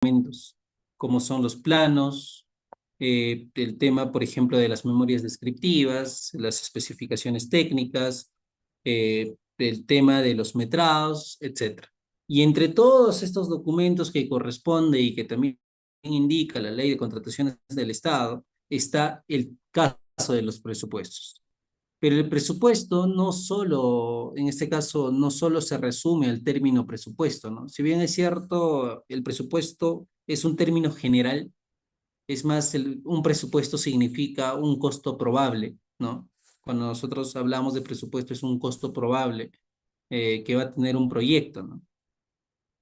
documentos, como son los planos, el tema, por ejemplo, de las memorias descriptivas, las especificaciones técnicas, el tema de los metrados, etcétera. Y entre todos estos documentos que corresponde y que también indica la Ley de Contrataciones del Estado, está el caso de los presupuestos. Pero el presupuesto no solo, en este caso, no solo se resume al término presupuesto, ¿no? Si bien es cierto, el presupuesto es un término general, es más, un presupuesto significa un costo probable, ¿no? Cuando nosotros hablamos de presupuesto es un costo probable que va a tener un proyecto, ¿no?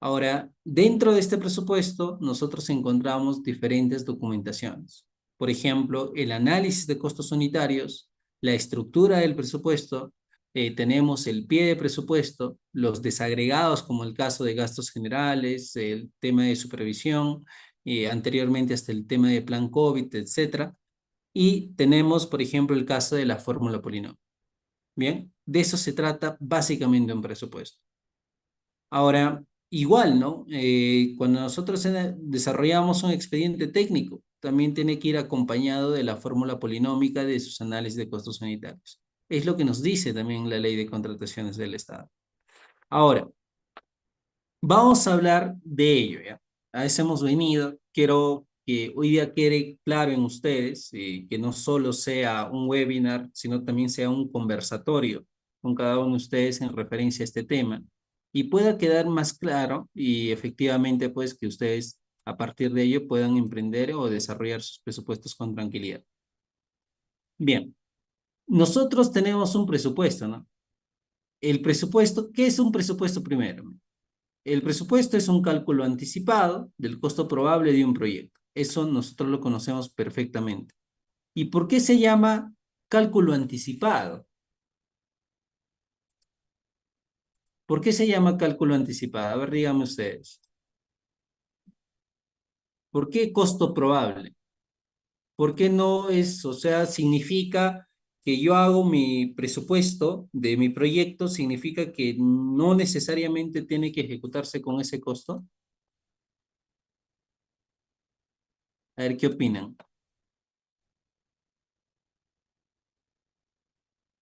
Ahora, dentro de este presupuesto, nosotros encontramos diferentes documentaciones. Por ejemplo, el análisis de costos unitarios, la estructura del presupuesto, tenemos el pie de presupuesto, los desagregados, como el caso de gastos generales, el tema de supervisión, anteriormente hasta el tema de plan COVID, etcétera. Y tenemos, por ejemplo, el caso de la fórmula polinomio. Bien, de eso se trata básicamente un presupuesto. Ahora, igual, ¿no? Cuando nosotros desarrollamos un expediente técnico, también tiene que ir acompañado de la fórmula polinómica de sus análisis de costos unitarios. Es lo que nos dice también la Ley de Contrataciones del Estado. Ahora, vamos a hablar de ello, ¿ya? A eso hemos venido. Quiero que hoy día quede claro en ustedes que no solo sea un webinar, sino también sea un conversatorio con cada uno de ustedes en referencia a este tema y pueda quedar más claro y efectivamente pues que ustedes a partir de ello puedan emprender o desarrollar sus presupuestos con tranquilidad. Bien, nosotros tenemos un presupuesto, ¿no? El presupuesto, ¿qué es un presupuesto primero? El presupuesto es un cálculo anticipado del costo probable de un proyecto. Eso nosotros lo conocemos perfectamente. ¿Y por qué se llama cálculo anticipado? ¿Por qué se llama cálculo anticipado? A ver, díganme ustedes. ¿Por qué costo probable? ¿Por qué no es, o sea, significa que yo hago mi presupuesto de mi proyecto, significa que no necesariamente tiene que ejecutarse con ese costo? A ver, ¿qué opinan?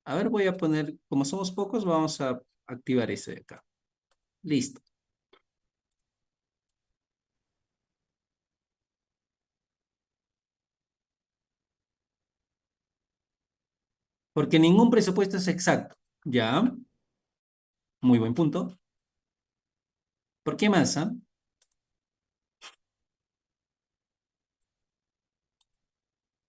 A ver, voy a poner, como somos pocos, vamos a activar ese de acá. Listo. Porque ningún presupuesto es exacto. Ya, muy buen punto. ¿Por qué más?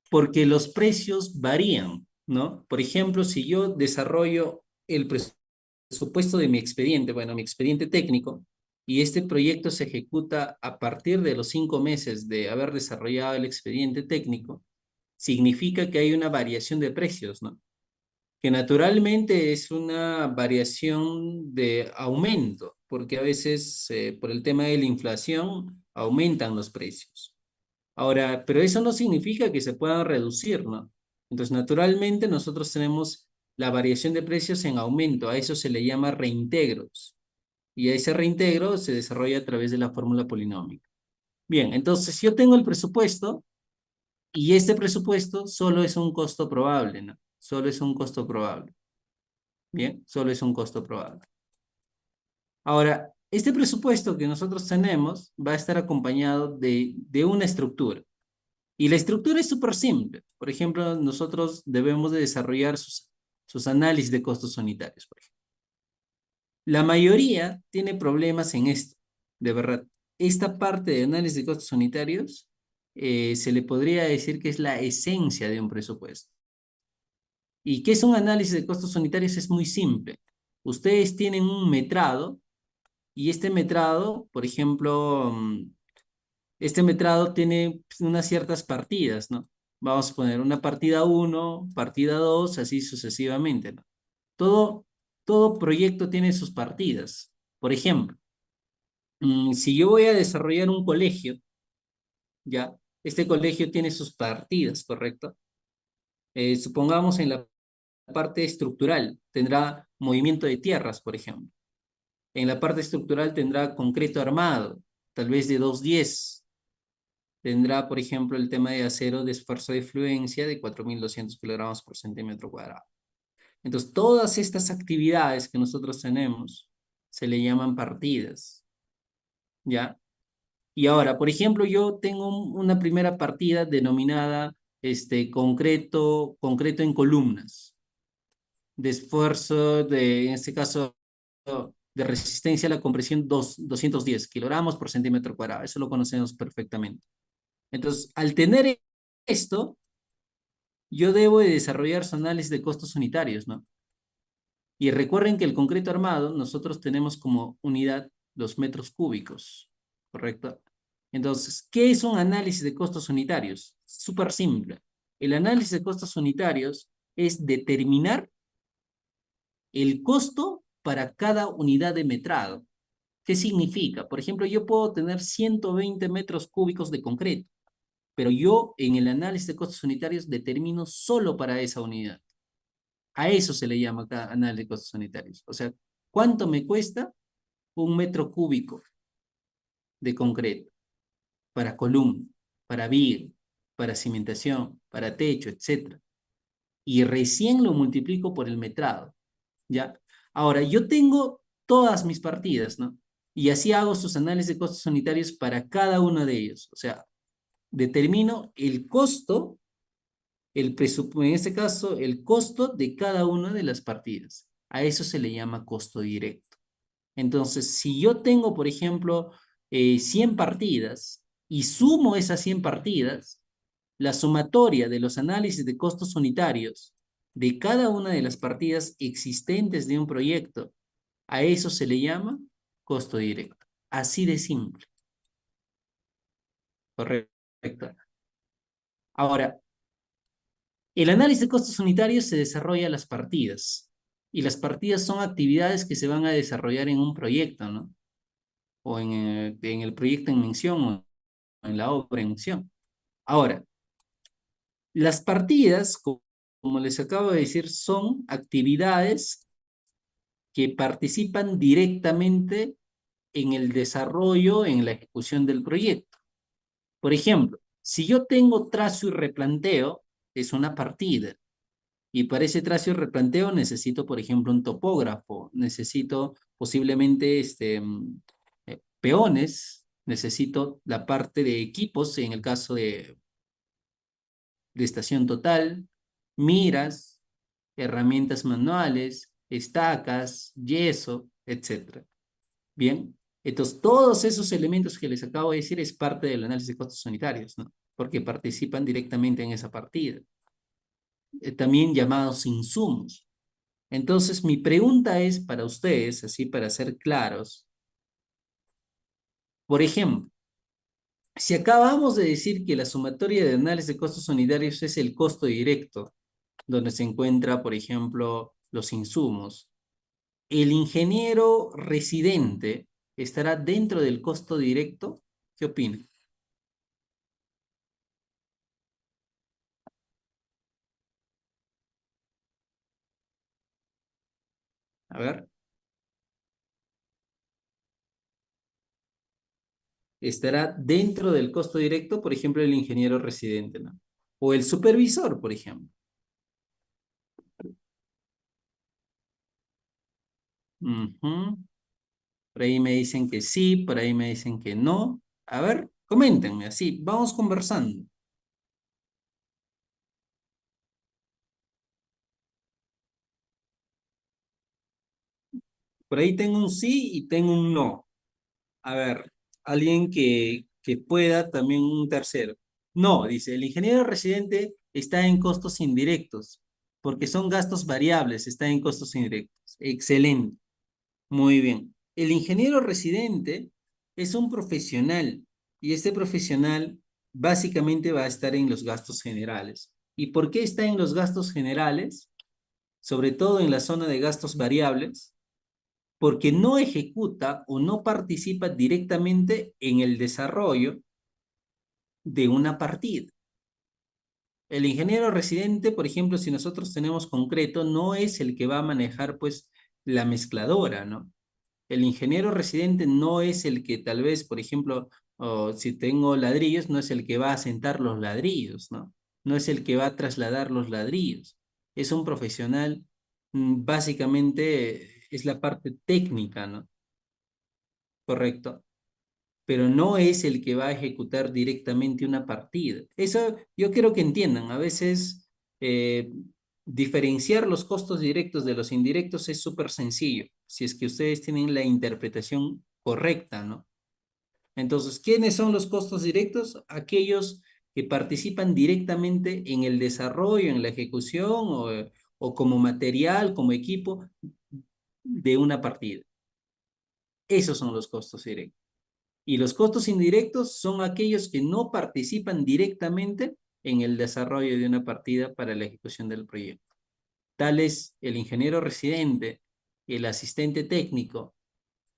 Porque los precios varían, ¿no? Por ejemplo, si yo desarrollo el presupuesto de mi expediente, bueno, mi expediente técnico, y este proyecto se ejecuta a partir de los 5 meses de haber desarrollado el expediente técnico, significa que hay una variación de precios, ¿no? Que naturalmente es una variación de aumento, porque a veces por el tema de la inflación aumentan los precios. Ahora, pero eso no significa que se puedan reducir, ¿no? Entonces, naturalmente nosotros tenemos la variación de precios en aumento, a eso se le llama reintegros, y a ese reintegro se desarrolla a través de la fórmula polinómica. Bien, entonces yo tengo el presupuesto y este presupuesto solo es un costo probable, ¿no? Solo es un costo probable. Bien, solo es un costo probable. Ahora, este presupuesto que nosotros tenemos va a estar acompañado de una estructura. Y la estructura es súper simple. Por ejemplo, nosotros debemos de desarrollar sus análisis de costos unitarios, por ejemplo. La mayoría tiene problemas en esto, de verdad. Esta parte de análisis de costos unitarios se le podría decir que es la esencia de un presupuesto. ¿Y qué es un análisis de costos unitarios? Es muy simple. Ustedes tienen un metrado y este metrado, por ejemplo, este metrado tiene pues, unas ciertas partidas, ¿no? Vamos a poner una partida uno, partida 2, así sucesivamente, ¿no? Todo, todo proyecto tiene sus partidas. Por ejemplo, si yo voy a desarrollar un colegio, ¿ya? Este colegio tiene sus partidas, ¿correcto? Supongamos en la parte estructural, tendrá movimiento de tierras, por ejemplo. En la parte estructural tendrá concreto armado, tal vez de 210. tendrá, por ejemplo, el tema de acero de esfuerzo de fluencia de 4.200 kilogramos por centímetro cuadrado. Entonces, todas estas actividades que nosotros tenemos se le llaman partidas, ¿ya? Y ahora, por ejemplo, yo tengo una primera partida denominada concreto en columnas, de esfuerzo, en este caso, de resistencia a la compresión 210 kilogramos por centímetro cuadrado. Eso lo conocemos perfectamente. Entonces, al tener esto, yo debo de desarrollar su análisis de costos unitarios, ¿no? Y recuerden que el concreto armado, nosotros tenemos como unidad los metros cúbicos, ¿correcto? Entonces, ¿qué es un análisis de costos unitarios? Súper simple. El análisis de costos unitarios es determinar el costo para cada unidad de metrado. ¿Qué significa? Por ejemplo, yo puedo tener 120 metros cúbicos de concreto, pero yo en el análisis de costos unitarios determino solo para esa unidad. A eso se le llama acá análisis de costos unitarios. O sea, ¿cuánto me cuesta un metro cúbico de concreto para columna, para viga, para cimentación, para techo, etcétera? Y recién lo multiplico por el metrado, ¿ya? Ahora, yo tengo todas mis partidas, ¿no? Y así hago sus análisis de costos unitarios para cada uno de ellos. O sea, determino el costo, en este caso, el costo de cada una de las partidas. A eso se le llama costo directo. Entonces, si yo tengo, por ejemplo, 100 partidas y sumo esas 100 partidas, la sumatoria de los análisis de costos unitarios de cada una de las partidas existentes de un proyecto, a eso se le llama costo directo. Así de simple. Correcto. Ahora, el análisis de costos unitarios se desarrolla a las partidas. Y las partidas son actividades que se van a desarrollar en un proyecto, ¿no? O en el proyecto en mención o en la obra en mención. Ahora, las partidas, como les acabo de decir, son actividades que participan directamente en el desarrollo, en la ejecución del proyecto. Por ejemplo, si yo tengo trazo y replanteo, es una partida. Y para ese trazo y replanteo necesito, por ejemplo, un topógrafo, necesito posiblemente peones, necesito la parte de equipos, en el caso de estación total, miras, herramientas manuales, estacas, yeso, etc. Bien, entonces todos esos elementos que les acabo de decir es parte del análisis de costos sanitarios, ¿no? Porque participan directamente en esa partida, también llamados insumos. Entonces mi pregunta es para ustedes, así para ser claros, por ejemplo, si acabamos de decir que la sumatoria de análisis de costos unitarios es el costo directo, donde se encuentra, por ejemplo, los insumos, ¿el ingeniero residente estará dentro del costo directo? ¿Qué opina? A ver, estará dentro del costo directo, por ejemplo, el ingeniero residente, ¿no? O el supervisor, por ejemplo. Ujú. Por ahí me dicen que sí, por ahí me dicen que no. A ver, coméntenme, así, vamos conversando. Por ahí tengo un sí y tengo un no. A ver, alguien que pueda, también un tercero. No, dice, el ingeniero residente está en costos indirectos, porque son gastos variables, está en costos indirectos. Excelente, muy bien. El ingeniero residente es un profesional y este profesional básicamente va a estar en los gastos generales. ¿Y por qué está en los gastos generales? Sobre todo en la zona de gastos variables, porque no ejecuta o no participa directamente en el desarrollo de una partida. El ingeniero residente, por ejemplo, si nosotros tenemos concreto, no es el que va a manejar pues la mezcladora, ¿no? El ingeniero residente no es el que tal vez, por ejemplo, O si tengo ladrillos, no es el que va a sentar los ladrillos, ¿no? No es el que va a trasladar los ladrillos. Es un profesional, básicamente es la parte técnica, ¿no? Correcto. Pero no es el que va a ejecutar directamente una partida. Eso yo quiero que entiendan. A veces diferenciar los costos directos de los indirectos es súper sencillo, si es que ustedes tienen la interpretación correcta, ¿no? Entonces, ¿quiénes son los costos directos? Aquellos que participan directamente en el desarrollo, en la ejecución o como material, como equipo de una partida. Esos son los costos directos. Y los costos indirectos son aquellos que no participan directamente en el desarrollo de una partida para la ejecución del proyecto. Tales el ingeniero residente, el asistente técnico,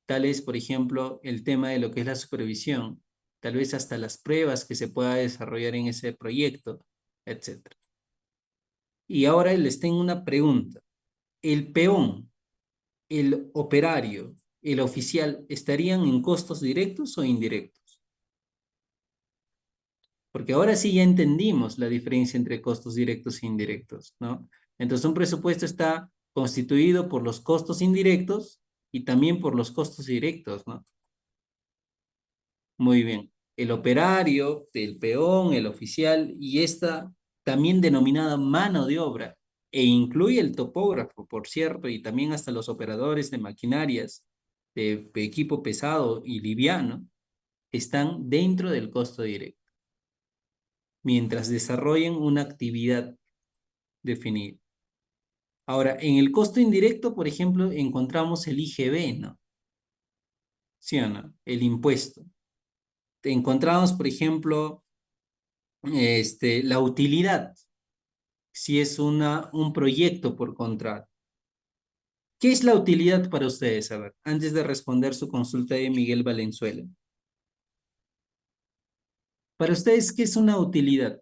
tal es, por ejemplo, el tema de lo que es la supervisión, tal vez hasta las pruebas que se pueda desarrollar en ese proyecto, etc. Y ahora les tengo una pregunta. ¿El peón, el operario, el oficial estarían en costos directos o indirectos? Porque ahora sí ya entendimos la diferencia entre costos directos e indirectos, ¿no? Entonces un presupuesto está constituido por los costos indirectos y también por los costos directos, ¿no? Muy bien. El operario, el peón, el oficial y esta también denominada mano de obra, e incluye el topógrafo, por cierto, y también hasta los operadores de maquinarias de equipo pesado y liviano, están dentro del costo directo, mientras desarrollen una actividad definida. Ahora, en el costo indirecto, por ejemplo, encontramos el IGB, ¿no? ¿Sí o no? El impuesto. Encontramos, por ejemplo, la utilidad, si es un proyecto por contrato. ¿Qué es la utilidad para ustedes? A ver, antes de responder su consulta de Miguel Valenzuela. Para ustedes, ¿qué es una utilidad?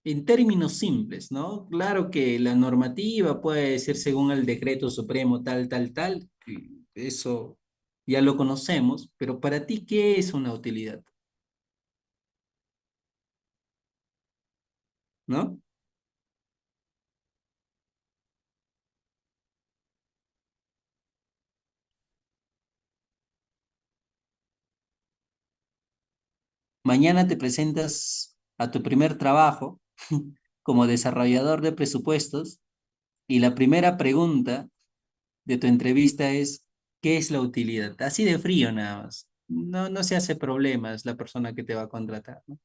En términos simples, ¿no? Claro que la normativa puede decir según el decreto supremo tal, tal, tal, y eso ya lo conocemos, pero para ti, ¿qué es una utilidad? ¿No? Mañana te presentas a tu primer trabajo como desarrollador de presupuestos y la primera pregunta de tu entrevista es, ¿qué es la utilidad? Así de frío nada más. No, no se hace problemas la persona que te va a contratar, ¿no?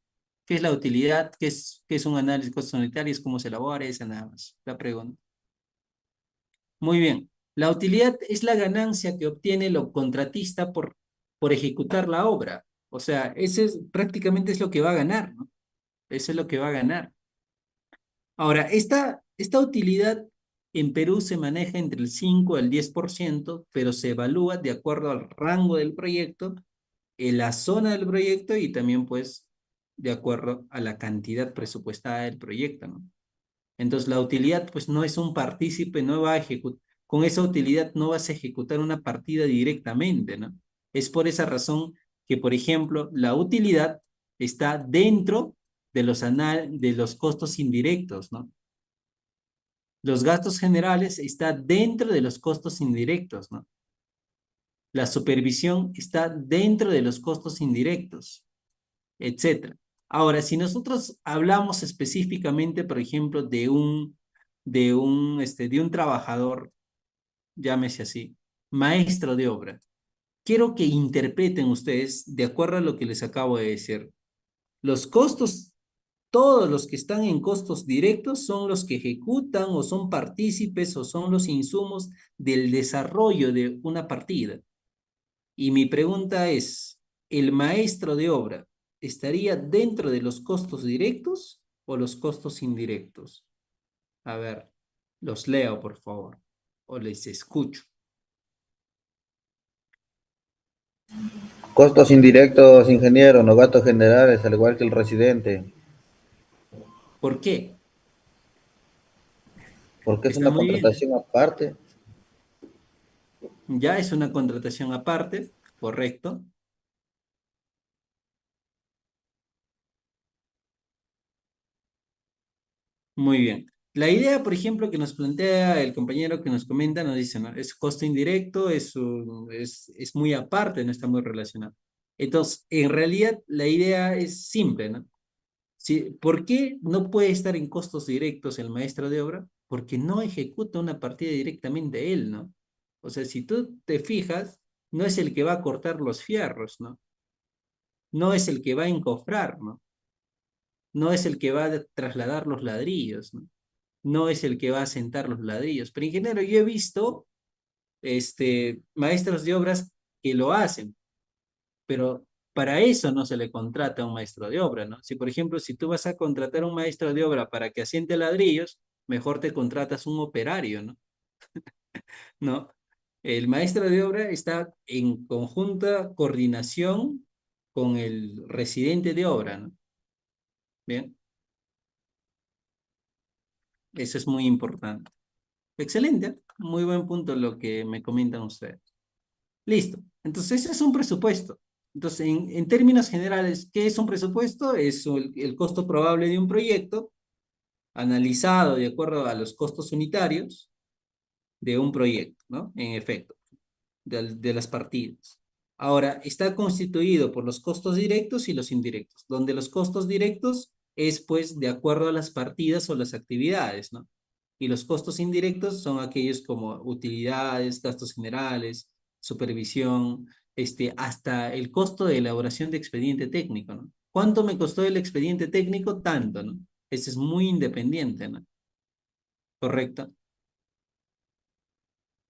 ¿Qué es la utilidad? Qué es un análisis costos unitarios? ¿Cómo se elabora? Esa nada más, la pregunta. Muy bien. La utilidad es la ganancia que obtiene el contratista por ejecutar la obra. O sea, ese es, prácticamente es lo que va a ganar, ¿no? Eso es lo que va a ganar. Ahora, esta utilidad en Perú se maneja entre el 5 al 10%, pero se evalúa de acuerdo al rango del proyecto, en la zona del proyecto y también, pues, de acuerdo a la cantidad presupuestada del proyecto, ¿no? Entonces, la utilidad, pues, no es un partícipe, no va a ejecutar, con esa utilidad no vas a ejecutar una partida directamente, ¿no? Es por esa razón que, por ejemplo, la utilidad está dentro de los costos indirectos, ¿no? Los gastos generales está dentro de los costos indirectos, ¿no? La supervisión está dentro de los costos indirectos, etcétera. Ahora, si nosotros hablamos específicamente, por ejemplo, de un trabajador, llámese así, maestro de obra, quiero que interpreten ustedes, de acuerdo a lo que les acabo de decir, los costos, todos los que están en costos directos son los que ejecutan o son partícipes o son los insumos del desarrollo de una partida. Y mi pregunta es, ¿el maestro de obra estaría dentro de los costos directos o los costos indirectos? A ver, los leo, por favor, o les escucho. Costos indirectos, ingeniero, no gastos generales, al igual que el residente, ¿Por qué? porque es Está una muy bien. contratación aparte. Ya es una contratación aparte, correcto. Muy bien. La idea, por ejemplo, que nos plantea el compañero que nos comenta, nos dice, ¿no? Es costo indirecto, es muy aparte, no está muy relacionado. Entonces, en realidad, la idea es simple, ¿no? Sí, ¿por qué no puede estar en costos directos el maestro de obra? Porque no ejecuta una partida directamente él, ¿no? O sea, si tú te fijas, no es el que va a cortar los fierros, ¿no? No es el que va a encofrar, ¿no? No es el que va a trasladar los ladrillos, ¿no? No es el que va a sentar los ladrillos. Pero ingeniero, yo he visto maestros de obras que lo hacen, pero para eso no se le contrata a un maestro de obra, ¿no? Si, por ejemplo, si tú vas a contratar a un maestro de obra para que asiente ladrillos, mejor te contratas un operario, ¿no? ¿No? El maestro de obra está en conjunta coordinación con el residente de obra, ¿no? Bien, eso es muy importante. Excelente, muy buen punto lo que me comentan ustedes. Listo. Entonces, ese es un presupuesto. Entonces, en términos generales, ¿qué es un presupuesto? Es el costo probable de un proyecto analizado de acuerdo a los costos unitarios de un proyecto, ¿no? En efecto, de las partidas. Ahora, está constituido por los costos directos y los indirectos, donde los costos directos es pues de acuerdo a las partidas o las actividades, ¿no? Y los costos indirectos son aquellos como utilidades, gastos generales, supervisión, hasta el costo de elaboración de expediente técnico, ¿no? ¿Cuánto me costó el expediente técnico? Tanto, ¿no? Ese es muy independiente, ¿no? ¿Correcto?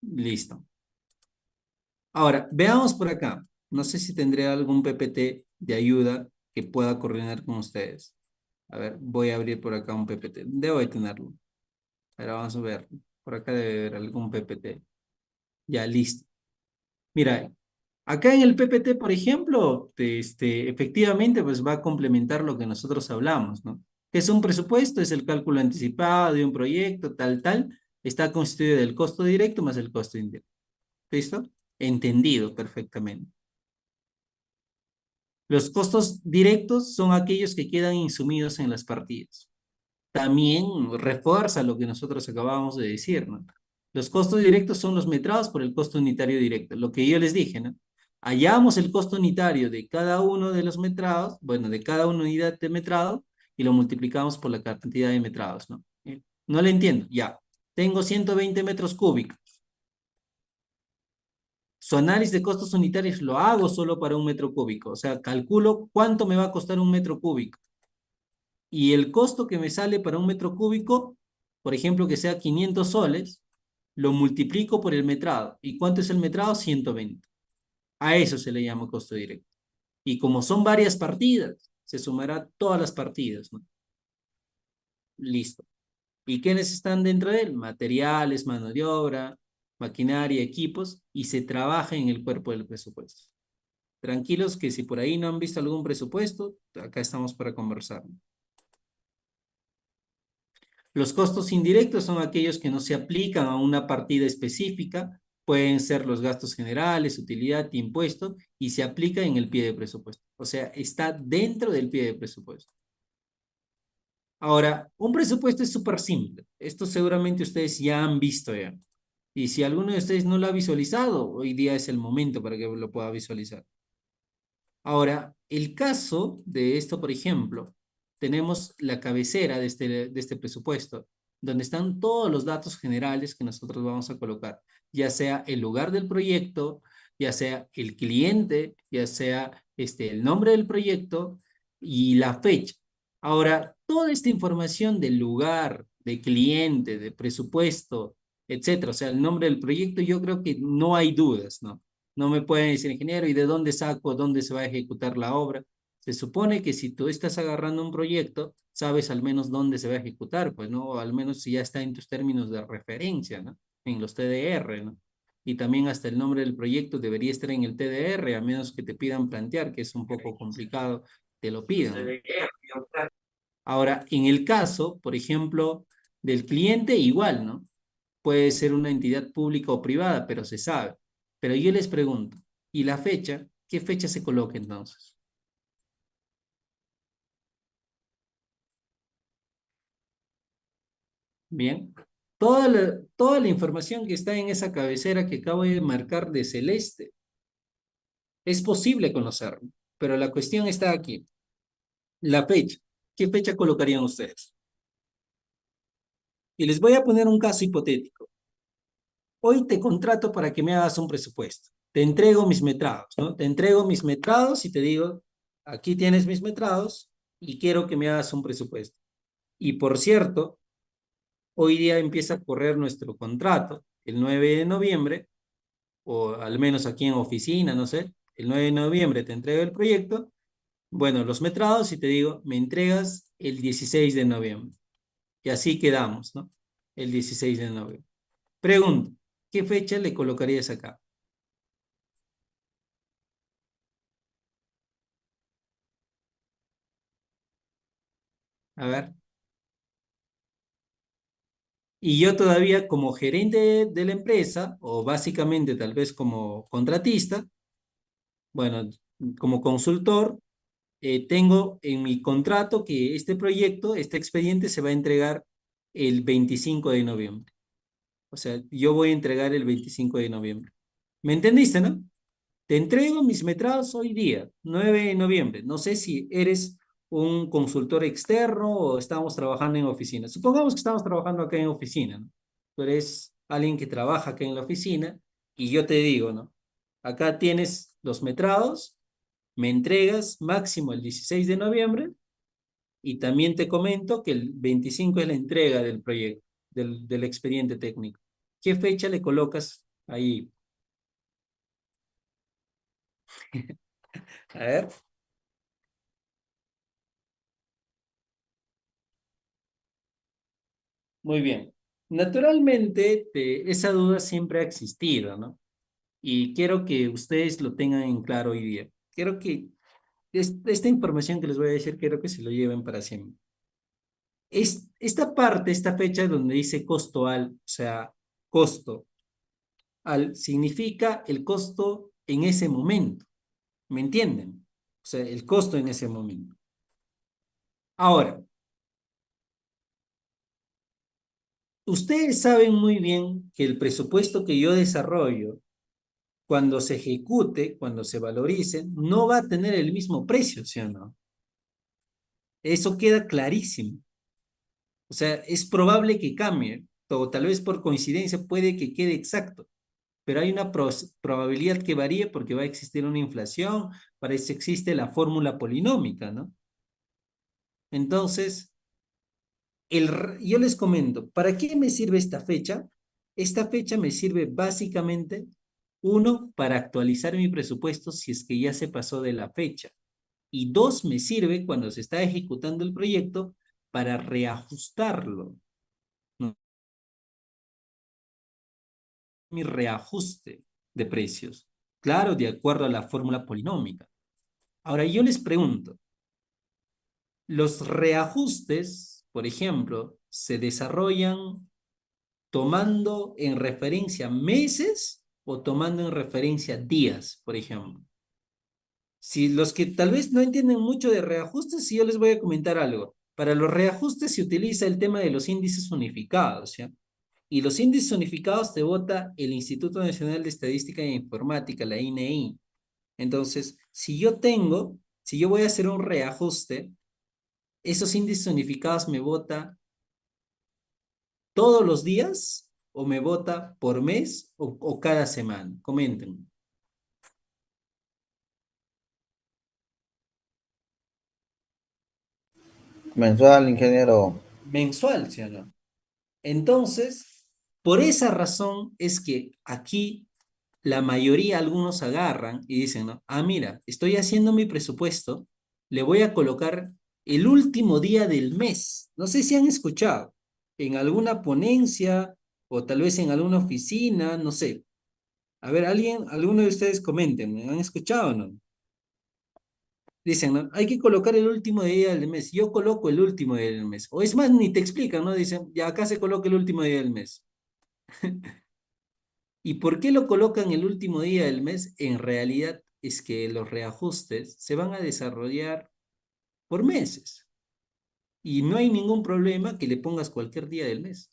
Listo. Ahora, veamos por acá. No sé si tendré algún PPT de ayuda que pueda coordinar con ustedes. A ver, voy a abrir por acá un PPT. Debo de tenerlo. Pero vamos a ver. Por acá debe haber algún PPT. Ya, listo. Mira, acá en el PPT, por ejemplo, efectivamente, pues va a complementar lo que nosotros hablamos, ¿no? ¿Qué es un presupuesto? Es el cálculo anticipado de un proyecto, tal, tal. Está constituido del costo directo más el costo indirecto. ¿Listo? Entendido perfectamente. Los costos directos son aquellos que quedan insumidos en las partidas. También refuerza lo que nosotros acabamos de decir, ¿no? Los costos directos son los metrados por el costo unitario directo, lo que yo les dije, ¿no? Hallamos el costo unitario de cada uno de los metrados, bueno, de cada unidad de metrado, y lo multiplicamos por la cantidad de metrados, ¿no? No le entiendo, ya. Tengo 120 metros cúbicos. Su análisis de costos unitarios lo hago solo para un metro cúbico, o sea, calculo cuánto me va a costar un metro cúbico. Y el costo que me sale para un metro cúbico, por ejemplo, que sea 500 soles, lo multiplico por el metrado. ¿Y cuánto es el metrado? 120. A eso se le llama costo directo. Y como son varias partidas, se sumará todas las partidas, ¿no? Listo. ¿Y quiénes están dentro de él? Materiales, mano de obra, maquinaria, equipos, y se trabaja en el cuerpo del presupuesto. Tranquilos que si por ahí no han visto algún presupuesto, acá estamos para conversar. Los costos indirectos son aquellos que no se aplican a una partida específica, pueden ser los gastos generales, utilidad, impuesto, y se aplica en el pie de presupuesto. O sea, está dentro del pie de presupuesto. Ahora, un presupuesto es súper simple. Esto seguramente ustedes ya han visto ya. Y si alguno de ustedes no lo ha visualizado, hoy día es el momento para que lo pueda visualizar. Ahora, el caso de esto, por ejemplo, tenemos la cabecera de este presupuesto, donde están todos los datos generales que nosotros vamos a colocar, ya sea el lugar del proyecto, ya sea el cliente, ya sea el nombre del proyecto y la fecha. Ahora, toda esta información del lugar, de cliente, de presupuesto, etcétera, o sea, el nombre del proyecto, yo creo que no hay dudas, ¿no? No me pueden decir, ingeniero, ¿y de dónde saco, dónde se va a ejecutar la obra? Se supone que si tú estás agarrando un proyecto, sabes al menos dónde se va a ejecutar, pues, ¿no? O al menos si ya está en tus términos de referencia, ¿no? En los TDR, ¿no? Y también hasta el nombre del proyecto debería estar en el TDR, a menos que te pidan plantear, que es un poco complicado, te lo pidan, ¿no? Ahora, en el caso, por ejemplo, del cliente, igual, ¿no? Puede ser una entidad pública o privada, pero se sabe. Pero yo les pregunto, ¿y la fecha? ¿Qué fecha se coloca entonces? Bien. Toda la información que está en esa cabecera que acabo de marcar de celeste, es posible conocerlo, pero la cuestión está aquí. La fecha. ¿Qué fecha colocarían ustedes? Y les voy a poner un caso hipotético. Hoy te contrato para que me hagas un presupuesto. Te entrego mis metrados, ¿no? Te entrego mis metrados y te digo, aquí tienes mis metrados y quiero que me hagas un presupuesto. Y por cierto, hoy día empieza a correr nuestro contrato, el 9 de noviembre, o al menos aquí en oficina, no sé, el 9 de noviembre te entrego el proyecto, bueno, los metrados y te digo, me entregas el 16 de noviembre. Y así quedamos, ¿no? El 16 de noviembre. Pregunto, ¿qué fecha le colocarías acá? A ver. Y yo todavía como gerente de la empresa, o básicamente tal vez como contratista, bueno, como consultor, tengo en mi contrato que este proyecto, este expediente se va a entregar el 25 de noviembre. O sea, yo voy a entregar el 25 de noviembre. ¿Me entendiste, no? Te entrego mis metrados hoy día, 9 de noviembre. No sé si eres un consultor externo o estamos trabajando en oficina. Supongamos que estamos trabajando acá en oficina, ¿no? Tú eres alguien que trabaja acá en la oficina y yo te digo, ¿no? Acá tienes los metrados, me entregas máximo el 16 de noviembre y también te comento que el 25 es la entrega del proyecto, del expediente técnico. ¿Qué fecha le colocas ahí? A ver. Muy bien. Naturalmente, esa duda siempre ha existido, ¿no? Y quiero que ustedes lo tengan en claro hoy día. Quiero que esta información que les voy a decir, quiero que se lo lleven para siempre. Esta parte, esta fecha donde dice costo al, o sea, costo al, significa el costo en ese momento. ¿Me entienden? O sea, el costo en ese momento. Ahora, ustedes saben muy bien que el presupuesto que yo desarrollo cuando se ejecute, cuando se valorice, no va a tener el mismo precio, ¿sí o no? Eso queda clarísimo. O sea, es probable que cambie, o tal vez por coincidencia puede que quede exacto, pero hay una probabilidad que varíe porque va a existir una inflación, para eso existe la fórmula polinómica, ¿no? Entonces, yo les comento, ¿para qué me sirve esta fecha? Esta fecha me sirve básicamente, uno, para actualizar mi presupuesto si es que ya se pasó de la fecha. Y dos, me sirve cuando se está ejecutando el proyecto para reajustarlo, ¿no? Mi reajuste de precios, claro, de acuerdo a la fórmula polinómica. Ahora yo les pregunto, los reajustes, por ejemplo, se desarrollan tomando en referencia meses o tomando en referencia días, por ejemplo. Si los que tal vez no entienden mucho de reajustes, si yo les voy a comentar algo. Para los reajustes se utiliza el tema de los índices unificados, ¿ya? Y los índices unificados te vota el Instituto Nacional de Estadística e Informática, la INEI. Entonces, si yo voy a hacer un reajuste, esos índices unificados me vota todos los días o me vota por mes o cada semana. Comenten. Mensual, ingeniero. Mensual, ¿sí o no? Entonces, por esa razón es que aquí la mayoría, algunos agarran y dicen, ¿no? Ah, mira, estoy haciendo mi presupuesto, le voy a colocar el último día del mes. No sé si han escuchado en alguna ponencia o tal vez en alguna oficina, no sé. A ver, alguno de ustedes comenten, ¿me han escuchado o no? Dicen, ¿no? Hay que colocar el último día del mes. Yo coloco el último día del mes. O es más, ni te explican, ¿no? Dicen, ya acá se coloca el último día del mes. ¿Y por qué lo colocan el último día del mes? En realidad es que los reajustes se van a desarrollar por meses y no hay ningún problema que le pongas cualquier día del mes.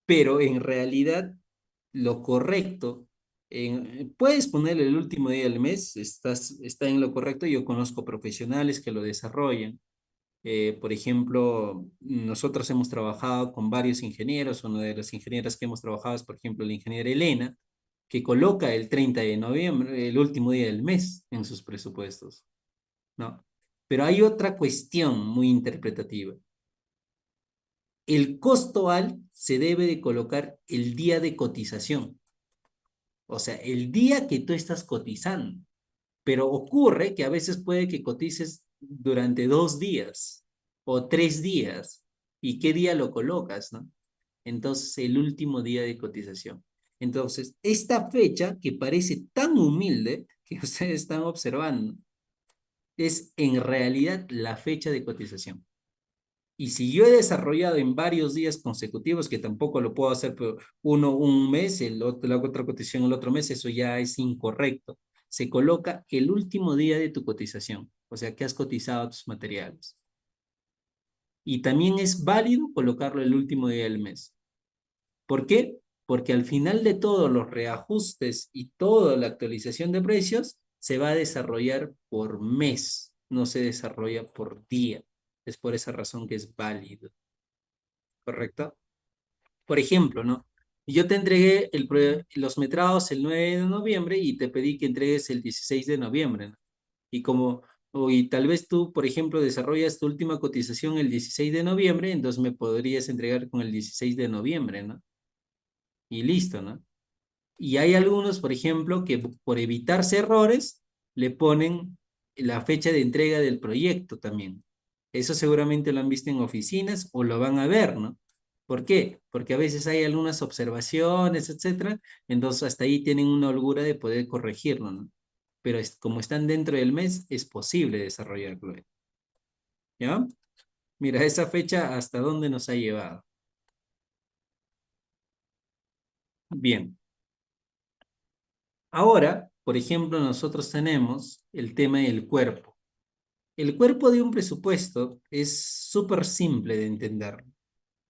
pero en realidad lo correcto, puedes ponerle el último día del mes, está en lo correcto. Yo conozco profesionales que lo desarrollan. Por ejemplo, nosotros hemos trabajado con varios ingenieros. Una de las ingenieras que hemos trabajado es, por ejemplo, la ingeniera Elena, que coloca el 30 de noviembre, el último día del mes, en sus presupuestos, ¿no? Pero hay otra cuestión muy interpretativa. El costo al se debe de colocar el día de cotización, o sea, el día que tú estás cotizando. Pero ocurre que a veces puede que cotices durante 2 días o 3 días. ¿Y qué día lo colocas, no? Entonces, el último día de cotización. Entonces, esta fecha que parece tan humilde que ustedes están observando es en realidad la fecha de cotización. Y si yo he desarrollado en varios días consecutivos, que tampoco lo puedo hacer por uno un mes, la otra cotización el otro mes, eso ya es incorrecto. Se coloca el último día de tu cotización, o sea, que has cotizado tus materiales. Y también es válido colocarlo el último día del mes. ¿Por qué? Porque al final de todos los reajustes y toda la actualización de precios se va a desarrollar por mes, no se desarrolla por día. Es por esa razón que es válido, ¿correcto? Por ejemplo, ¿no? Yo te entregué los metrados el 9 de noviembre y te pedí que entregues el 16 de noviembre, ¿no? Y tal vez tú, por ejemplo, desarrollas tu última cotización el 16 de noviembre, entonces me podrías entregar con el 16 de noviembre, ¿no? Y listo, ¿no? Y hay algunos, por ejemplo, que por evitarse errores, le ponen la fecha de entrega del proyecto también. Eso seguramente lo han visto en oficinas o lo van a ver, ¿no? ¿Por qué? Porque a veces hay algunas observaciones, etcétera, entonces hasta ahí tienen una holgura de poder corregirlo, ¿no? Pero como están dentro del mes, es posible desarrollarlo, ¿ya? Mira, esa fecha hasta dónde nos ha llevado. Bien. Ahora, por ejemplo, nosotros tenemos el tema del cuerpo. El cuerpo de un presupuesto es súper simple de entender.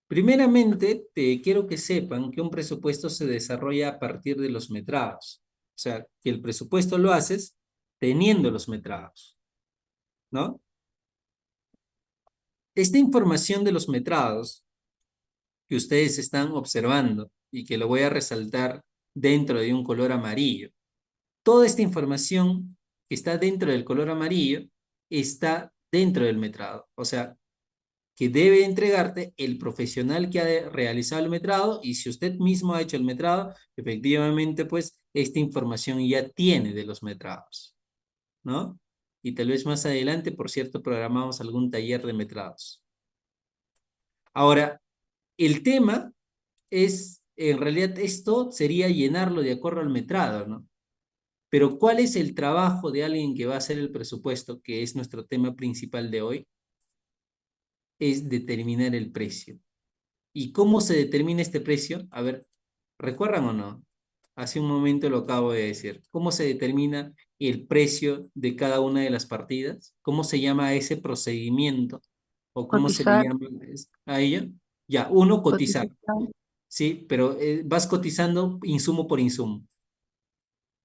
Primeramente, te quiero que sepan que un presupuesto se desarrolla a partir de los metrados. O sea, que el presupuesto lo haces teniendo los metrados, ¿no? Esta información de los metrados que ustedes están observando y que lo voy a resaltar dentro de un color amarillo. Toda esta información que está dentro del color amarillo está dentro del metrado. O sea, que debe entregarte el profesional que ha realizado el metrado, y si usted mismo ha hecho el metrado, efectivamente, pues esta información ya tiene de los metrados, ¿no? Y tal vez más adelante, por cierto, programamos algún taller de metrados. Ahora, el tema es, en realidad, esto sería llenarlo de acuerdo al metrado, ¿no? Pero ¿cuál es el trabajo de alguien que va a hacer el presupuesto, que es nuestro tema principal de hoy? Es determinar el precio. ¿Y cómo se determina este precio? A ver, ¿recuerdan o no? Hace un momento lo acabo de decir. ¿Cómo se determina el precio de cada una de las partidas? ¿Cómo se llama ese procedimiento? ¿O cómo se le Cotizar, llama a ello? Ya, uno, cotizar, cotización, ¿sí? Pero vas cotizando insumo por insumo.